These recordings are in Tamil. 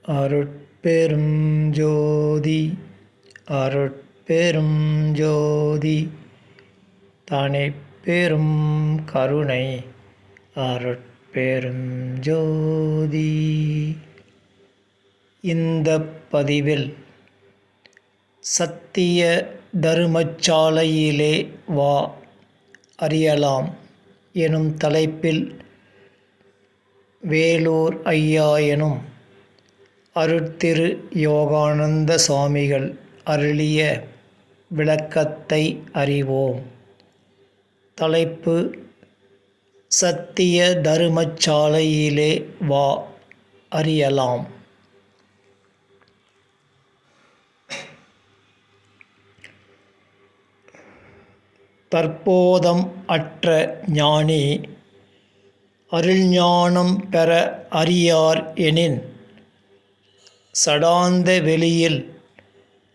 அருட்பெரும் ஜோதி அருட்பெரும் ஜோதி தனிப்பெரும் கருணை அருட்பெரும் ஜோதி. இந்த பதிவில் சத்திய தருமசாலையிலே வா அறியலாம் எனும் தலைப்பில் வேலூர் ஐயா எனும் அருட்திரு யோகானந்த சுவாமிகள் அருளிய விளக்கத்தை அறிவோம். தலைப்பு: சத்திய தருமசாலையிலே வா அறியலாம். தற்போதம் அற்ற ஞானி அருள்ஞானம் பெற அறியார் எனின் சடாந்த வெளியில்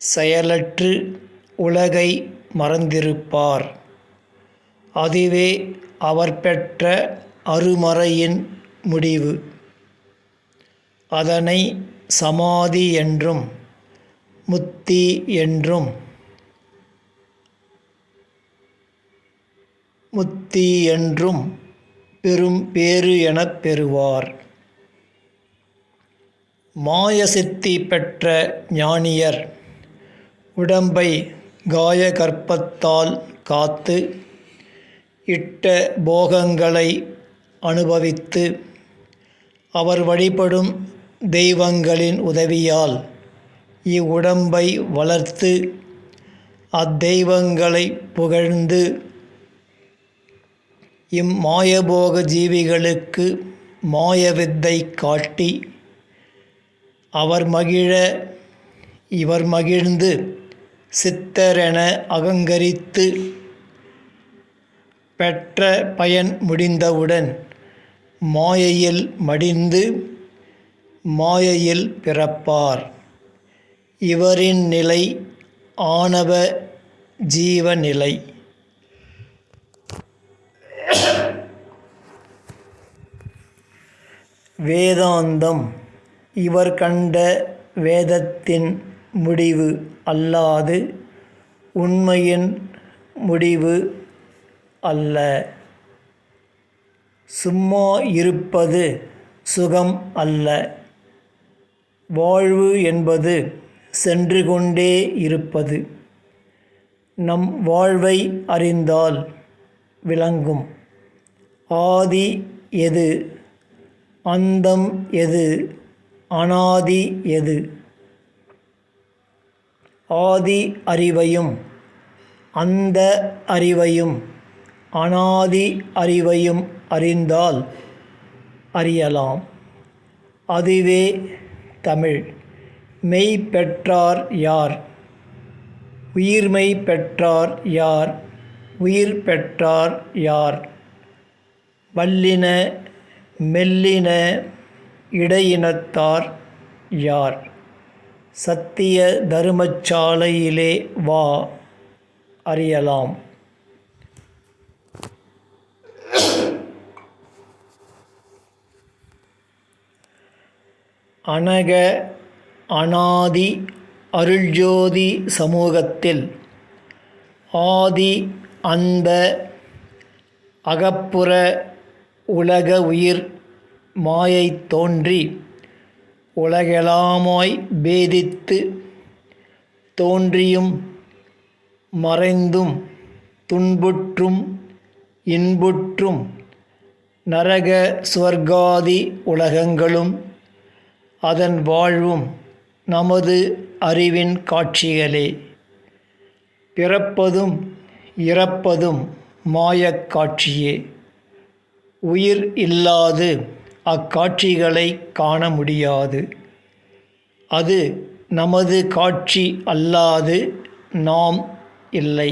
செயலற்று உலகை மறந்திருப்பார். அதுவே அவர் பெற்ற அருமறையின் முடிவு. அதனை சமாதி என்றும் முத்தி என்றும் பெரும் பேறு எனப் பெறுவார். மாயசித்தி பெற்ற ஞானியர் உடம்பை காய கற்பத்தால் காத்து இட்ட போகங்களை அனுபவித்து அவர் வழிபடும் தெய்வங்களின் உதவியால் இவ்வுடம்பை வளர்த்து அத்தெய்வங்களை புகழ்ந்து இம்மாயபோக ஜீவிகளுக்கு மாயவித்தை காட்டி அவர் மகிழ இவர் மகிழ்ந்து சித்தரென அகங்கரித்து பெற்ற பயன் முடிந்தவுடன் மாயையில் மடிந்து மாயையில் பிறப்பார். இவரின் நிலை ஆணவ ஜீவநிலை. வேதாந்தம் இவர் கண்ட வேதத்தின் முடிவு அல்லாது உண்மையின் முடிவு அல்ல. சும்மா இருப்பது சுகம் அல்ல. வாழ்வு என்பது சென்று கொண்டே இருப்பது. நம் வாழ்வை அறிந்தால் விளங்கும். ஆதி எது, அந்தம் எது, அனாதி எது? ஆதி அறிவையும் அந்த அறிவையும் அனாதி அறிவையும் அறிந்தால் அறியலாம். அதுவே தமிழ். மெய் பெற்றார் யார்? உயிர்மெய் பெற்றார் யார்? உயிர் பெற்றார் யார்? வல்லின மெல்லின இடையினத்தார் யார்? சத்திய தருமசாலையிலே வா அறியலாம். அனக அனாதி அருள்ஜோதி சமூகத்தில் ஆதி அந்த அகப்புற உலக உயிர் மாயை தோன்றி உலகெலாமாய் பேதித்து தோன்றியும் மறைந்தும் துன்புற்றும் இன்புற்றும் நரக சுவர்காதி உலகங்களும் அதன் வாழ்வும் நமது அறிவின் காட்சிகளே. பிறப்பதும் இறப்பதும் மாயக் காட்சியே. உயிர் இல்லாது அக்காட்சிகளை காண முடியாது. அது நமது காட்சி அல்லாது நாம் இல்லை.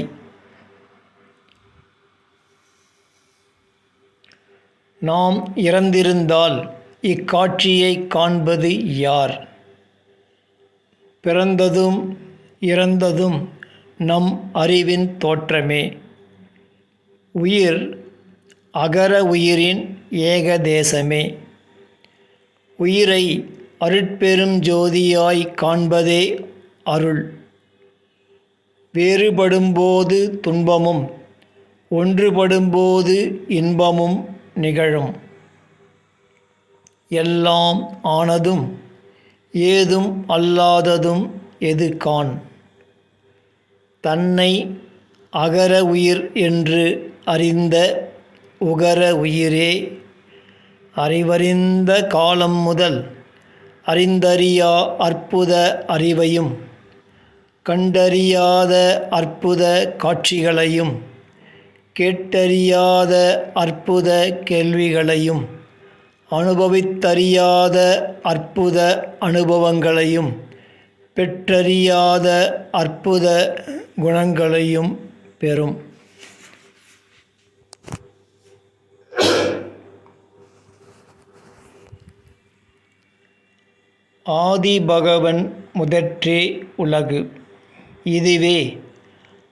நாம் இறந்திருந்தால் இக்காட்சியை காண்பது யார்? பிறந்ததும் இறந்ததும் நம் அறிவின் தோற்றமே. உயிர் அகர உயிரின் ஏகதேசமே. உயிரை அருட்பெரும் ஜோதியாய் காண்பதே அருள். வேறுபடும்போது துன்பமும் ஒன்றுபடும்போது இன்பமும் நிகழும். எல்லாம் ஆனதும் ஏதும் அல்லாததும் எது காண். தன்னை அகர உயிர் என்று அறிந்த உகர உயிரே, அறிவறிந்த காலம் முதல் அறிந்தறியா அற்புத அறிவையும் கண்டறியாத அற்புத காட்சிகளையும் கேட்டறியாத அற்புத கேள்விகளையும் அனுபவித்தறியாத அற்புத அனுபவங்களையும் பெற்றறியாத அற்புத குணங்களையும் பெறும். ஆதிபகவன் முதற்றே உலகு. இதுவே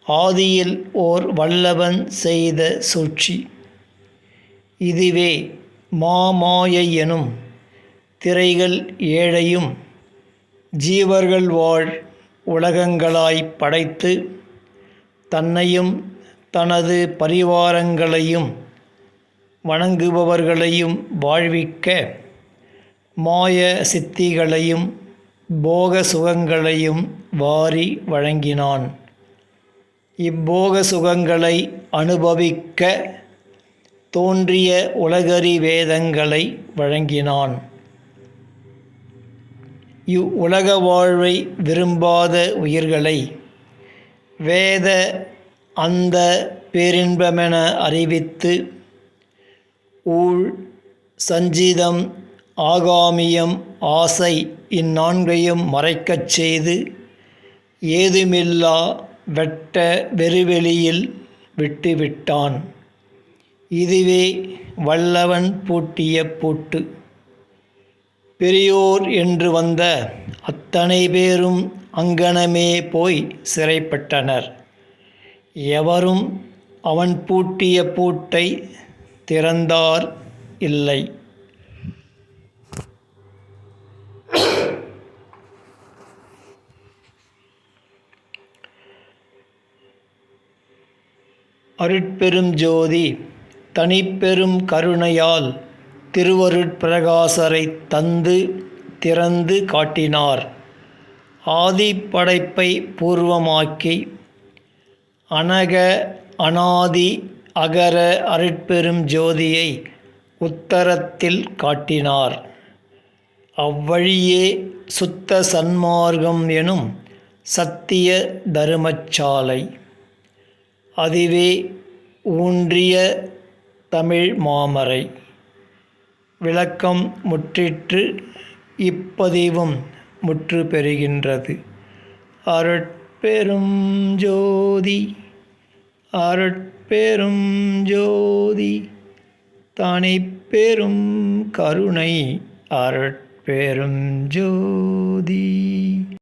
ஆதியில் ஓர் வல்லவன் செய்த சூழ்ச்சி. இதுவே மாமாயை எனும் திரைகள் ஏழையும் ஜீவர்கள் வாழ் உலகங்களாய் படைத்து தன்னையும் தனது பரிவாரங்களையும் வணங்குபவர்களையும் வாழ்விக்க மாய சித்திகளையும் போக சுகங்களையும் வாரி வழங்கினான். இப்போக சுகங்களை அனுபவிக்க தோன்றிய உலகறி வேதங்களை வழங்கினான். இவ்வுலக வாழ்வை விரும்பாத உயிர்களை வேத அந்த பேரின்பமென அறிவித்து ஊழ் சஞ்சிதம் ஆகாமியம் ஆசை இந்நான்கையும் மறைக்கச் செய்து ஏதுமில்லா வெட்ட வெறுவெளியில் விட்டுவிட்டான். இதுவே வல்லவன் பூட்டிய பூட்டு. பெரியோர் என்று வந்த அத்தனை பேரும் அங்கனமே போய் சிறைப்பட்டனர். எவரும் அவன் பூட்டிய பூட்டை திறந்தார் இல்லை. அருட்பெரும் ஜோதி தனிப்பெரும் கருணையால் திருவருட்பிரகாசரை தந்து திறந்து காட்டினார். ஆதி படைப்பை பூர்வமாக்கி அனக அனாதி அகர அருட்பெரும் ஜோதியை உத்தரத்தில் காட்டினார். அவ்வழியே சுத்த சன்மார்க்கம் எனும் சத்திய தருமச்சாலை. அதுவே ஊன்றிய தமிழ் மாமறை. விளக்கம் முற்றிற்று. இப்பதிவும் முற்று பெறுகின்றது. அருட்பெரும் ஜோதி அருட்பெரும் ஜோதி தனிப்பெரும் கருணை அருட்பெரும் ஜோதி.